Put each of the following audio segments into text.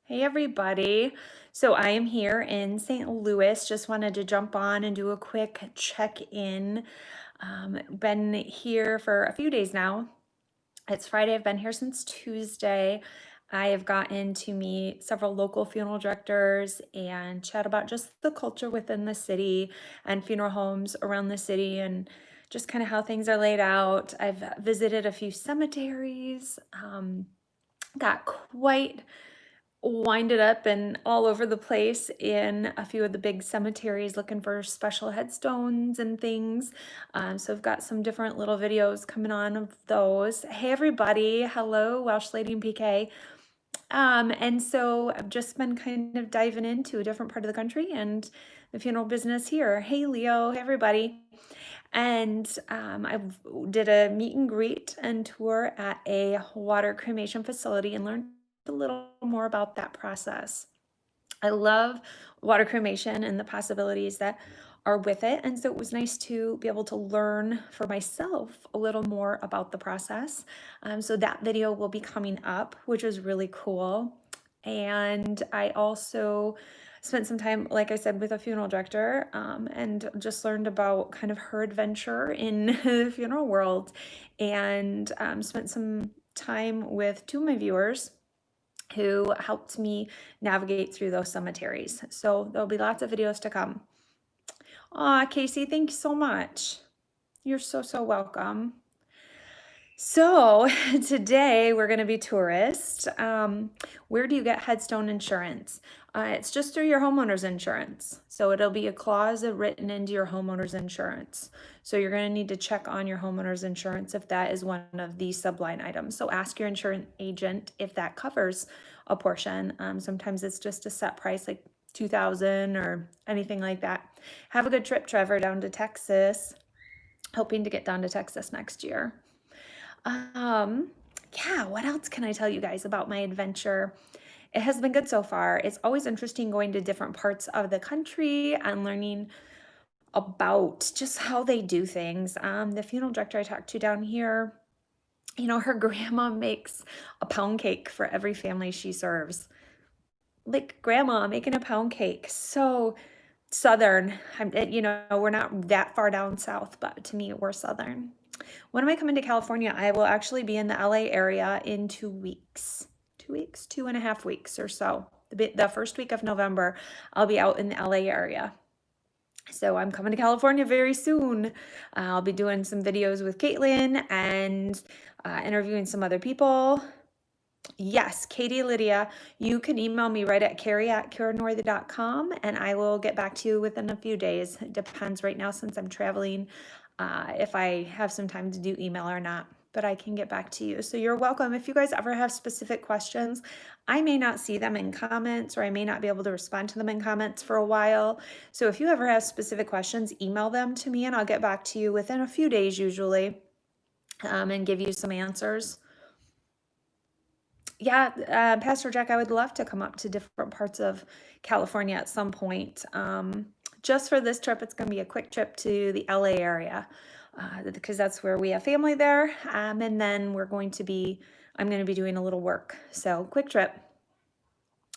Hey everybody. So I am here in St. Louis. Just wanted to jump on and do a quick check-in. Been here for a few days now. It's Friday. I've been here since Tuesday. I have gotten to meet several local funeral directors and chat about just the culture within the city and funeral homes around the city and just kind of how things are laid out. I've visited a few cemeteries, got quite winded up and all over the place in a few of the big cemeteries looking for special headstones and things. So I've got some different little videos coming on of those. Hey everybody, hello, Welsh Lady and PK. And so I've just been kind of diving into a different part of the country and the funeral business here. Hey Leo, hey everybody. And I did a meet and greet and tour at a water cremation facility and learned a little more about that process. I love water cremation and the possibilities that are with it. And so it was nice to be able to learn for myself a little more about the process. So that video will be coming up, which is really cool. And I also spent some time, like I said, with a funeral director and just learned about kind of her adventure in the funeral world and spent some time with two of my viewers who helped me navigate through those cemeteries. So there'll be lots of videos to come. Aw, Casey, thank you so much. You're so welcome. So today we're going to be tourists. Where do you get headstone insurance? It's just through your homeowner's insurance. So it'll be a clause written into your homeowner's insurance. So you're going to need to check on your homeowner's insurance if that is one of the subline items. So ask your insurance agent if that covers a portion. Sometimes it's just a set price like $2,000 or anything like that. Have a good trip, Trevor, down to Texas. Hoping to get down to Texas next year. Yeah, what else can I tell you guys about my adventure? It has been good so far. It's always interesting going to different parts of the country and learning about just how they do things. The funeral director I talked to down here, her grandma makes a pound cake for every family she serves. Like grandma making a pound cake. So Southern. We're not that far down south, but to me, we're Southern. When am I coming to California? I will actually be in the LA area in 2 weeks. 2 weeks, 2.5 weeks or so. The first week of November, I'll be out in the LA area. So I'm coming to California very soon. I'll be doing some videos with Caitlin and interviewing some other people. Yes, Katie Lydia, you can email me right at Kari@KariNorthey.com and I will get back to you within a few days. It depends right now since I'm traveling, if I have some time to do email or not, but I can get back to you. So you're welcome. If you guys ever have specific questions, I may not see them in comments or I may not be able to respond to them in comments for a while. So if you ever have specific questions, email them to me and I'll get back to you within a few days usually, and give you some answers. Yeah, Pastor Jack, I would love to come up to different parts of California at some point. Just for this trip, it's going to be a quick trip to the LA area because that's where we have family there. And then I'm going to be doing a little work. So quick trip.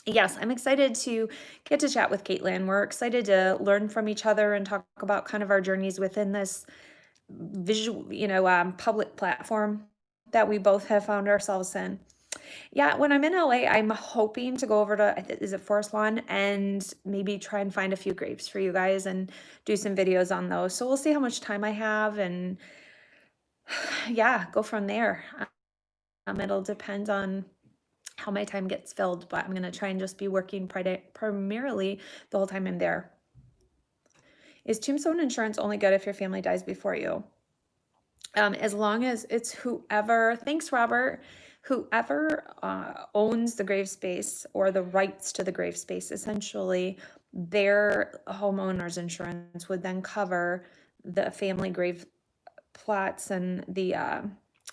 Yes, I'm excited to get to chat with Caitlin. We're excited to learn from each other and talk about kind of our journeys within this visual, public platform that we both have found ourselves in. Yeah, when I'm in LA, I'm hoping to go over to, is it Forest Lawn, and maybe try and find a few graves for you guys and do some videos on those. So we'll see how much time I have and yeah, go from there. It'll depend on how my time gets filled, but I'm going to try and just be working primarily the whole time I'm there. Is tombstone insurance only good if your family dies before you? As long as it's whoever, thanks Robert, whoever owns the grave space or the rights to the grave space, essentially their homeowner's insurance would then cover the family grave plots and the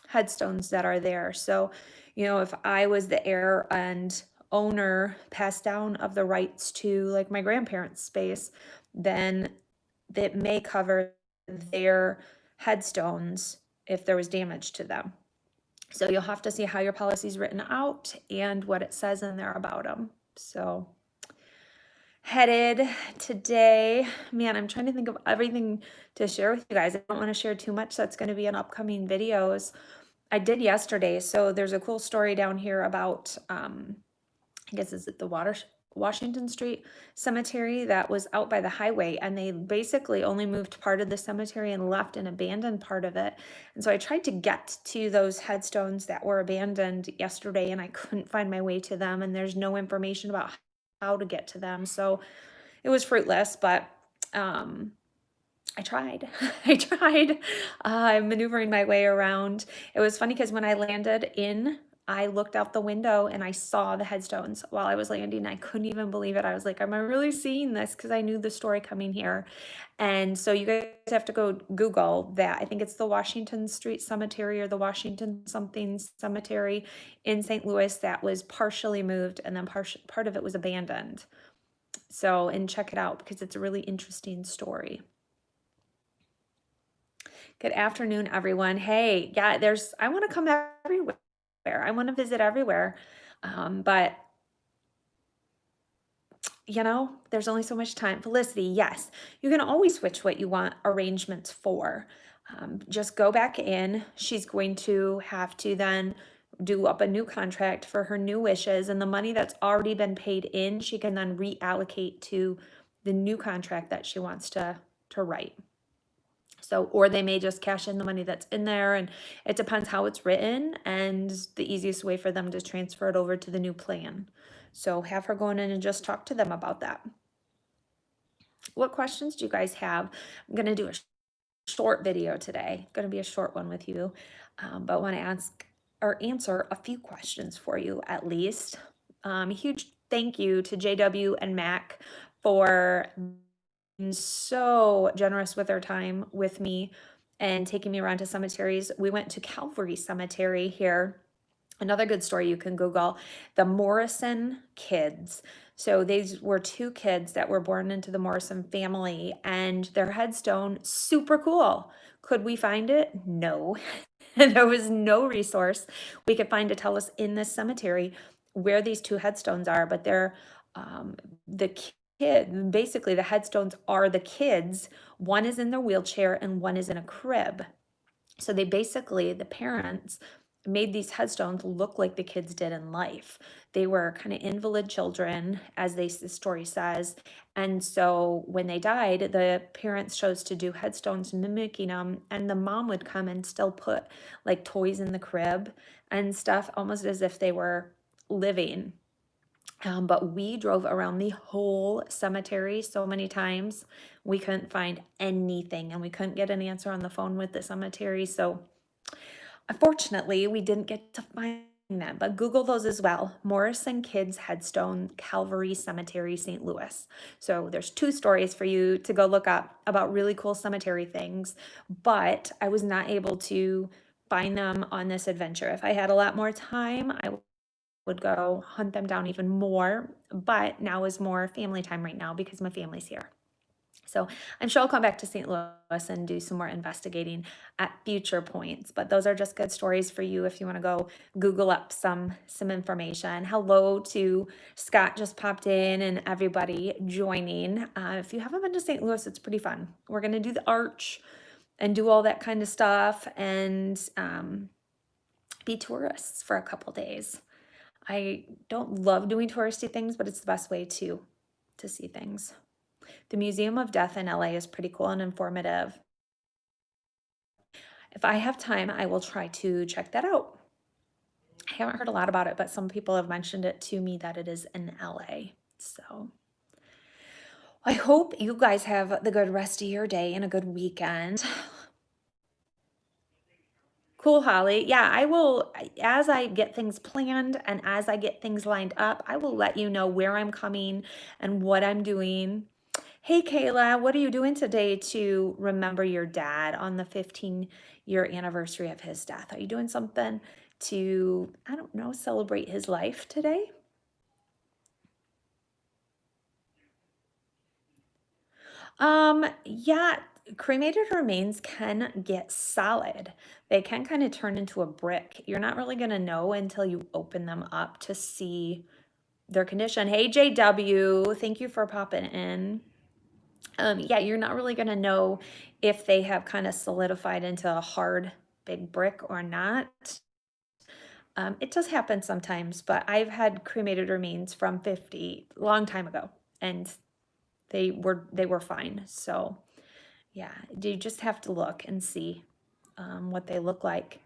headstones that are there. So, if I was the heir and owner passed down of the rights to like my grandparents' space, then that may cover their headstones if there was damage to them. So you'll have to see how your policy is written out and what it says in there about them. So headed today, man, I'm trying to think of everything to share with you guys. I don't want to share too much. That's going to be in upcoming videos. I did yesterday. So there's a cool story down here about, I guess is it the Washington Street Cemetery that was out by the highway, and they basically only moved part of the cemetery and left an abandoned part of it. And so I tried to get to those headstones that were abandoned yesterday, and I couldn't find my way to them, and there's no information about how to get to them. So it was fruitless, but I tried. I tried maneuvering my way around. It was funny because when I landed in, I looked out the window and I saw the headstones while I was landing. I couldn't even believe it. I was like, am I really seeing this? Because I knew the story coming here. And so you guys have to go Google that. I think it's the Washington Street Cemetery or the Washington something cemetery in St. Louis that was partially moved, and then part of it was abandoned. So, and check it out because it's a really interesting story. Good afternoon, everyone. Hey, yeah, I want to come everywhere. I want to visit everywhere. But there's only so much time. Felicity, yes, you can always switch what you want arrangements for. Just go back in. She's going to have to then do up a new contract for her new wishes, and the money that's already been paid in, she can then reallocate to the new contract that she wants to write. So, or they may just cash in the money that's in there, and it depends how it's written and the easiest way for them to transfer it over to the new plan. So have her go in and just talk to them about that. What questions do you guys have? I'm going to do a short video today. Going to be a short one with you, but want to ask or answer a few questions for you at least. Huge thank you to JW and Mac for so generous with their time with me and taking me around to cemeteries. We went to Calvary Cemetery here. Another good story you can Google, the Morrison kids. So these were two kids that were born into the Morrison family, and their headstone, super cool. Could we find it? No. There was no resource we could find to tell us in this cemetery where these two headstones are, but they're the kid, basically the headstones are the kids. One is in their wheelchair and one is in a crib. So they basically, the parents made these headstones look like the kids did in life. They were kind of invalid children, as the story says. And so when they died, the parents chose to do headstones mimicking them. And the mom would come and still put like toys in the crib and stuff, almost as if they were living. But we drove around the whole cemetery so many times, we couldn't find anything, and we couldn't get an answer on the phone with the cemetery. So unfortunately, we didn't get to find them, but Google those as well. Morrison Kids Headstone, Calvary Cemetery, St. Louis. So there's two stories for you to go look up about really cool cemetery things, but I was not able to find them on this adventure. If I had a lot more time, I would go hunt them down even more, but now is more family time right now because my family's here. So I'm sure I'll come back to St. Louis and do some more investigating at future points, but those are just good stories for you if you want to go Google up some information. Hello to Scott, just popped in, and everybody joining. If you haven't been to St. Louis, it's pretty fun. We're going to do the arch and do all that kind of stuff and be tourists for a couple days. I don't love doing touristy things, but it's the best way to see things. The Museum of Death in LA is pretty cool and informative. If I have time, I will try to check that out. I haven't heard a lot about it, but some people have mentioned it to me that it is in LA. So I hope you guys have the good rest of your day and a good weekend. Cool, Holly. Yeah, I will, as I get things planned and as I get things lined up, I will let you know where I'm coming and what I'm doing. Hey, Kayla, what are you doing today to remember your dad on the 15-year anniversary of his death? Are you doing something to, I don't know, celebrate his life today? Yeah, cremated remains can get solid. They can kind of turn into a brick. You're not really going to know until you open them up to see their condition. Hey, JW, thank you for popping in. Yeah, you're not really going to know if they have kind of solidified into a hard big brick or not. It does happen sometimes, but I've had cremated remains from 50 long time ago, and they were fine. So yeah, you just have to look and see what they look like.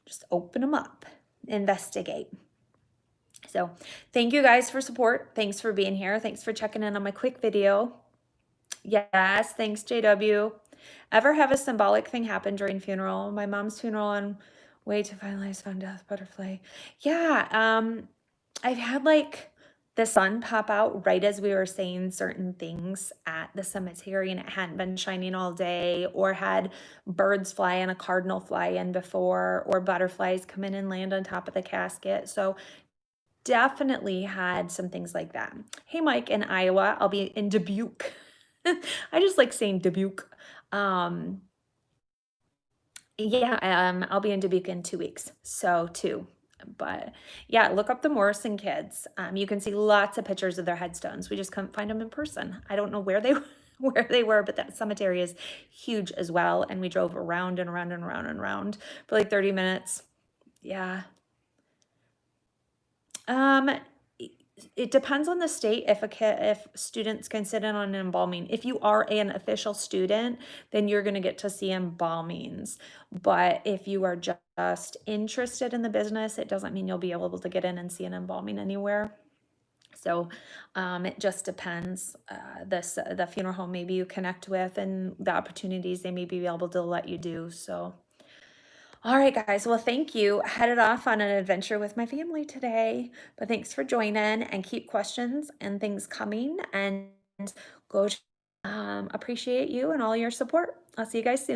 Just open them up, investigate. So thank you guys for support. Thanks for being here. Thanks for checking in on my quick video. Yes, thanks, JW. Ever have a symbolic thing happen during funeral? My mom's funeral on way to finalize found death butterfly. Yeah, I've had like the sun pop out right as we were saying certain things at the cemetery, and it hadn't been shining all day, or had birds fly in, a cardinal fly in before, or butterflies come in and land on top of the casket. So definitely had some things like that. Hey, Mike in Iowa, I'll be in Dubuque. I just like saying Dubuque. Yeah, I'll be in Dubuque in 2 weeks, so 2. But yeah, look up the Morrison kids. You can see lots of pictures of their headstones. We just couldn't find them in person. I don't know where they where they were, but that cemetery is huge as well. And we drove around and around and around and around for like 30 minutes. Yeah. Um, it depends on the state if students can sit in on an embalming. If you are an official student, then you're going to get to see embalmings. But if you are just interested in the business, it doesn't mean you'll be able to get in and see an embalming anywhere. So it just depends. The funeral home maybe you connect with and the opportunities they may be able to let you do. So. All right, guys. Well, thank you. Headed off on an adventure with my family today, but thanks for joining and keep questions and things coming, and go appreciate you and all your support. I'll see you guys soon.